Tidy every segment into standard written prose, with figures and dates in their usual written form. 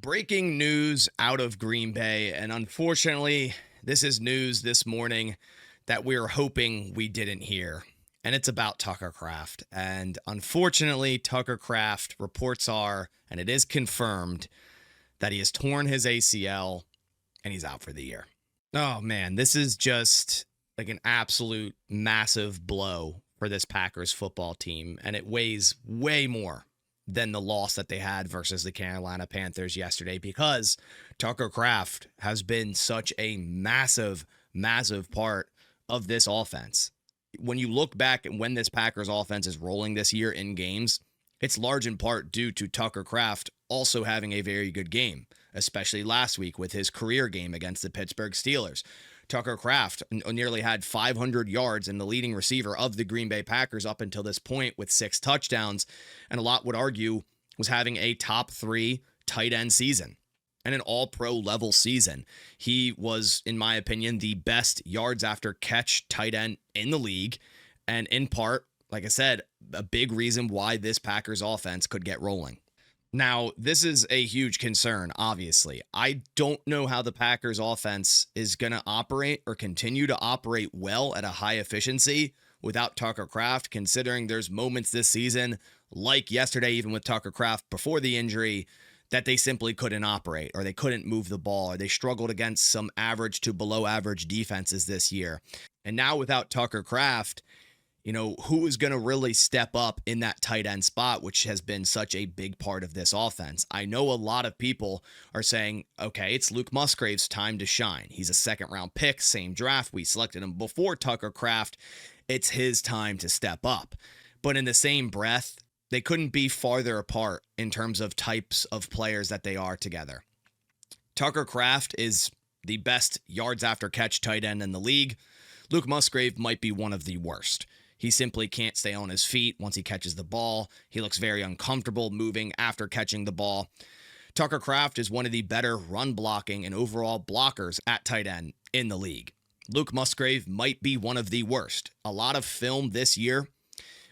breaking news out of Green Bay, and unfortunately, this is news this morning that we're hoping we didn't hear. And it's about Tucker Kraft. And unfortunately, Tucker Kraft reports are, and it is confirmed, that he has torn his ACL and he's out for the year. Oh man, this is just like an absolute massive blow for this Packers football team. And it weighs way more than the loss that they had versus the Carolina Panthers yesterday, because Tucker Kraft has been such a massive part of this offense. When you look back at when this Packers offense is rolling this year in games, it's large in part due to Tucker Kraft also having a very good game, especially last week with his career game against the Pittsburgh Steelers. Tucker Kraft nearly had 500 yards and the leading receiver of the Green Bay Packers up until this point with 6 touchdowns, and a lot would argue was having a top 3 tight end season and an all-pro level season. He was, in my opinion, the best yards after catch tight end in the league, and in part, like I said, a big reason why this Packers offense could get rolling. Now, this is a huge concern, obviously. I don't know how the Packers offense is going to operate or continue to operate well at a high efficiency without Tucker Kraft, considering there's moments this season, like yesterday, even with Tucker Kraft before the injury, that they simply couldn't operate, or they couldn't move the ball, or they struggled against some average to below average defenses this year. And now without Tucker Kraft, who is going to really step up in that tight end spot, which has been such a big part of this offense? I know a lot of people are saying, okay, it's Luke Musgrave's time to shine. He's a second-round pick, same draft. We selected him before Tucker Kraft. It's his time to step up. But in the same breath, they couldn't be farther apart in terms of types of players that they are together. Tucker Kraft is the best yards after catch tight end in the league. Luke Musgrave might be one of the worst. He simply can't stay on his feet once he catches the ball. He looks very uncomfortable moving after catching the ball. Tucker Kraft is one of the better run blocking and overall blockers at tight end in the league. Luke Musgrave might be one of the worst. A lot of film this year,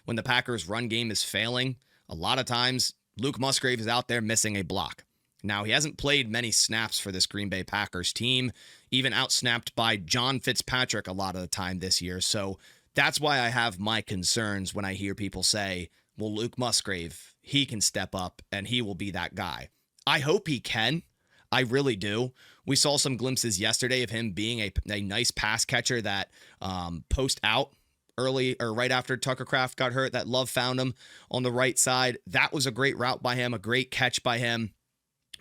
when the Packers' run game is failing, a lot of times Luke Musgrave is out there missing a block. Now, he hasn't played many snaps for this Green Bay Packers team, even outsnapped by John Fitzpatrick a lot of the time this year. So that's why I have my concerns when I hear people say, well, Luke Musgrave, he can step up and he will be that guy. I hope he can. I really do. We saw some glimpses yesterday of him being a nice pass catcher that post out early or right after Tucker Kraft got hurt, that Love found him on the right side. That was a great route by him, a great catch by him.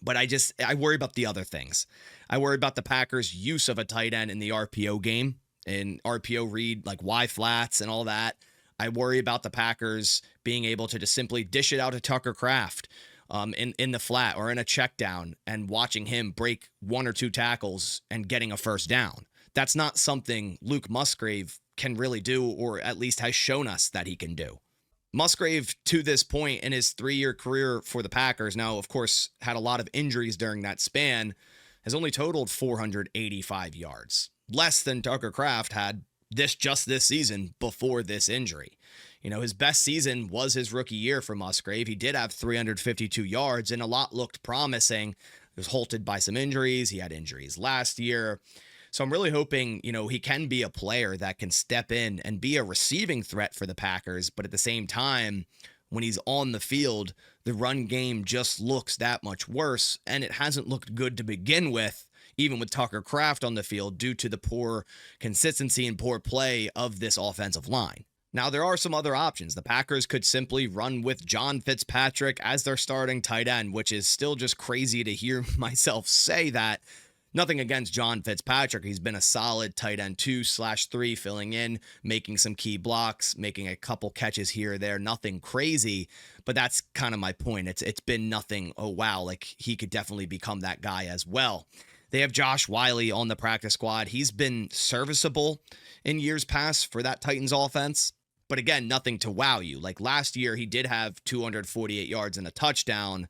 But I worry about the other things. I worry about the Packers' use of a tight end in the RPO game, in RPO read, like Y flats and all that. I worry about the Packers being able to just simply dish it out to Tucker Kraft in the flat or in a check down and watching him break 1 or 2 tackles and getting a first down. That's not something Luke Musgrave can really do, or at least has shown us that he can do. Musgrave, to this point in his 3-year career for the Packers, now, of course, had a lot of injuries during that span, has only totaled 485 yards. Less than Tucker Kraft had just this season before this injury. His best season was his rookie year for Musgrave. He did have 352 yards, and a lot looked promising. He was halted by some injuries. He had injuries last year. So I'm really hoping, he can be a player that can step in and be a receiving threat for the Packers. But at the same time, when he's on the field, the run game just looks that much worse. And it hasn't looked good to begin with, even with Tucker Kraft on the field, due to the poor consistency and poor play of this offensive line. Now, there are some other options. The Packers could simply run with John Fitzpatrick as their starting tight end, which is still just crazy to hear myself say that. Nothing against John Fitzpatrick. He's been a solid tight end 2/3, filling in, making some key blocks, making a couple catches here or there. Nothing crazy, but that's kind of my point. It's been nothing, oh wow, like he could definitely become that guy as well. They have Josh Wiley on the practice squad. He's been serviceable in years past for that Titans offense, but again, nothing to wow you. Like last year, he did have 248 yards and a touchdown.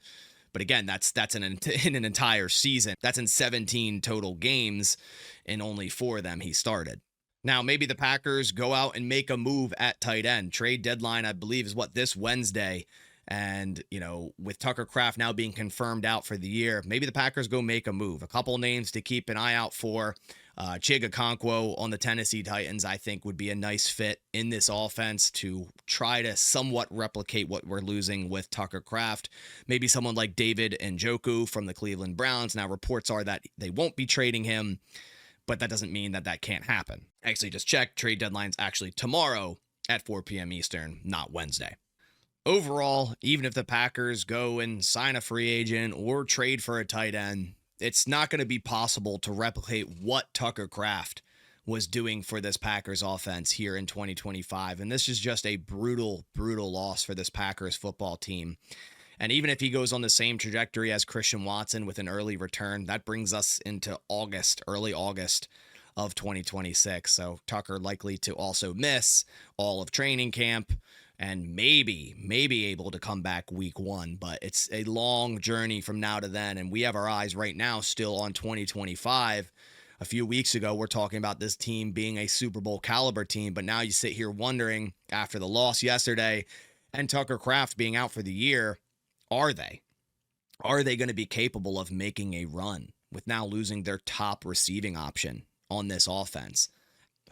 But again, that's in an entire season. That's in 17 total games, and only 4 of them he started. Now, maybe the Packers go out and make a move at tight end. Trade deadline, I believe, is this Wednesday. And, with Tucker Kraft now being confirmed out for the year, maybe the Packers go make a move. A couple names to keep an eye out for. Chig Okonkwo on the Tennessee Titans, I think, would be a nice fit in this offense to try to somewhat replicate what we're losing with Tucker Kraft. Maybe someone like David Njoku from the Cleveland Browns. Now, reports are that they won't be trading him, but that doesn't mean that can't happen. Actually, just check. Trade deadline's actually tomorrow at 4 p.m. Eastern, not Wednesday. Overall, even if the Packers go and sign a free agent or trade for a tight end, it's not going to be possible to replicate what Tucker Kraft was doing for this Packers offense here in 2025. And this is just a brutal, brutal loss for this Packers football team. And even if he goes on the same trajectory as Christian Watson with an early return, that brings us into early August of 2026. So Tucker likely to also miss all of training camp and maybe able to come back week 1. But it's a long journey from now to then. And we have our eyes right now still on 2025. A few weeks ago, we're talking about this team being a Super Bowl caliber team. But now you sit here wondering, after the loss yesterday and Tucker Kraft being out for the year, are they? Are they going to be capable of making a run with now losing their top receiving option on this offense?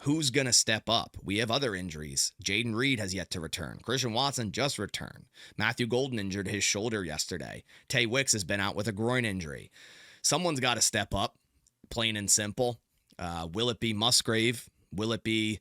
Who's going to step up? We have other injuries. Jaden Reed has yet to return. Christian Watson just returned. Matthew Golden injured his shoulder yesterday. Tay Wicks has been out with a groin injury. Someone's got to step up, plain and simple. Will it be Musgrave? Will it be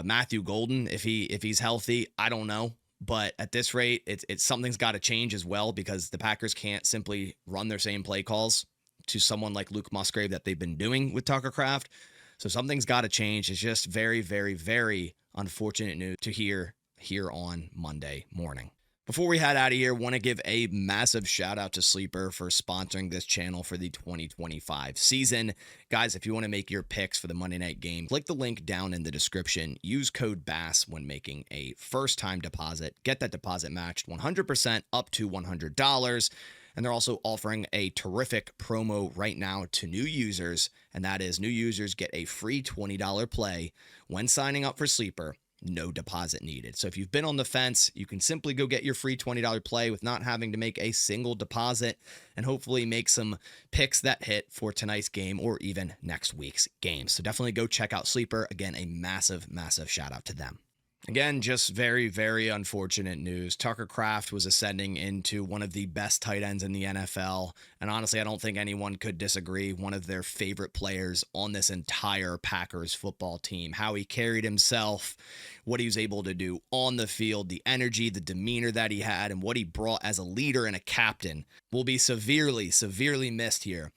Matthew Golden if he's healthy? I don't know. But at this rate, it's something's got to change as well, because the Packers can't simply run their same play calls to someone like Luke Musgrave that they've been doing with Tucker Kraft. So something's got to change. It's just very, very, very unfortunate news to hear here on Monday morning. Before we head out of here, want to give a massive shout out to Sleeper for sponsoring this channel for the 2025 season. Guys, if you want to make your picks for the Monday night game, click the link down in the description. Use code BASS when making a first-time deposit. Get that deposit matched 100% up to $100. And they're also offering a terrific promo right now to new users, and that is new users get a free $20 play when signing up for Sleeper. No deposit needed. So if you've been on the fence, you can simply go get your free $20 play with not having to make a single deposit, and hopefully make some picks that hit for tonight's game or even next week's game. So definitely go check out Sleeper. Again, a massive, massive shout out to them. Again, just very, very unfortunate news. Tucker Kraft was ascending into one of the best tight ends in the NFL. And honestly, I don't think anyone could disagree. One of their favorite players on this entire Packers football team. How he carried himself, what he was able to do on the field, the energy, the demeanor that he had, and what he brought as a leader and a captain will be severely, severely missed here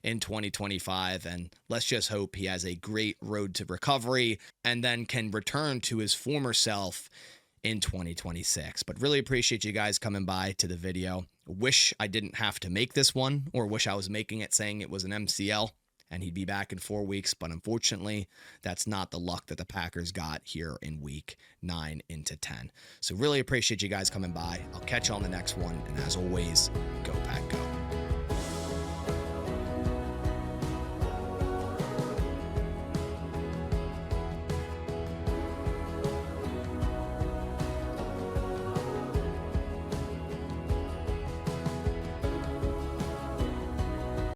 in 2025, and let's just hope he has a great road to recovery and then can return to his former self in 2026. But really appreciate you guys coming by to the video. Wish I didn't have to make this one, or wish I was making it saying it was an MCL and he'd be back in 4 weeks, but unfortunately that's not the luck that the Packers got here in week 9 into 10. So really appreciate you guys coming by. I'll catch you on the next one, and as always, go Pack Go.